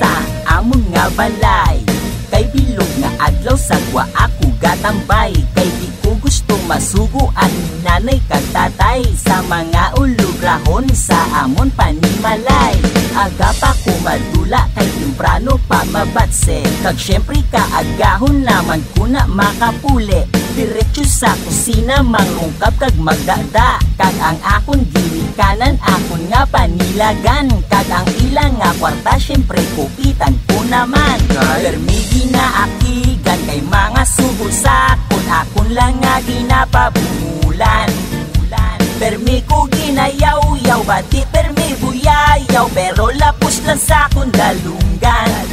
sa amon nga balay. Kay bilog nga adlaw sagwa ako gatambay. Kay di ko gusto masuguan nanay kag tatay sa mga ulugrahon sa amon panimalay. Aga pa ko madula kay temprano pa mabatse. Kag syempre kaagahon naman ko na makapuli. Diretso sa kusina mangungkap kag magdada. Kag ang akon ginikanan akon nga panilagan. Kag ang ilang nga kwarta syempre kupitan ko naman. Permigi na akigan kay mga sugod sa akon lang nga ginapabungulan. Permi ko ginayaw-yaw, bati permi buyayaw. Pero lapos lang sa akong dalunggan.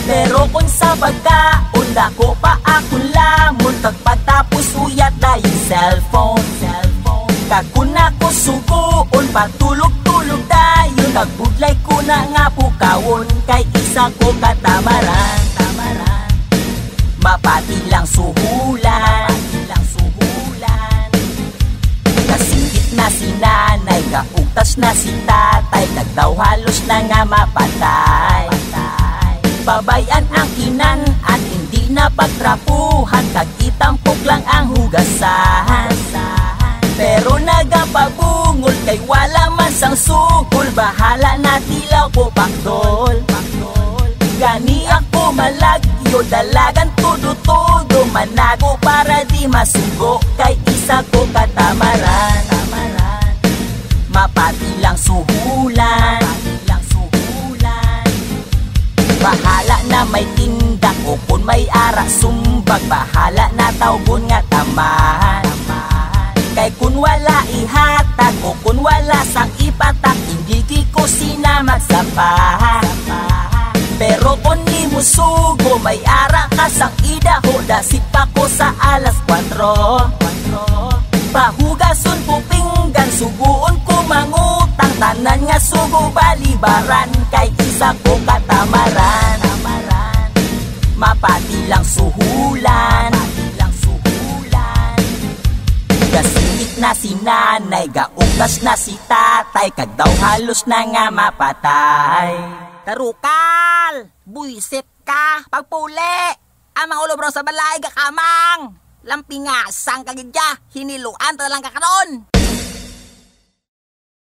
Pero kung sa pagkaon dako pa akong lamon. Pagpatapos uyat na yung cellphone. Kakun ako suguon, patulog-tulog tayo. Nagbudlay ko na nga pukawon, kay isa ko katamaran. Mapati lang suhulan. Kasingit na si nanay, kaugtas na si tatay. Nagdaw halos na nga mapatay. Babayan ang kinanan, hindi na pagtrapuhan. Kagitampok lang ang hugasahan. Pero nagapabungol, kay wala man sang sugol. Bahala na tilaw ko pakdol. Gani ako malagyo, dalagan todo-todo. Manago para di masugo, kay isa ko katamaran. Mapati lang suhulan. Bahala na may tindak o kung may ara sumbag. Bahala na tawgon nga tamahan. Kay kun wala ihatag o kun wala sang ipatak, hindi ko sina magsapahan. Pero kung di mo sugo, may ara ka sang idaho. Dasip pa ko sa alas 4. Pahugason ko pinggan, suguon ko mangutang. Tanan nga sugo balibaran, kay isa ko katamaran. Mapati lang suhulan. Kasingit na si nanay, gaugtas na si tatay. Kag daw halos na nga mapatay. Tarukal! Buisit ka! Pagpuli! Amang ulobrong sa balay kakamang! Lampingasang kagidya! Hiniluan ta lang kakaroon!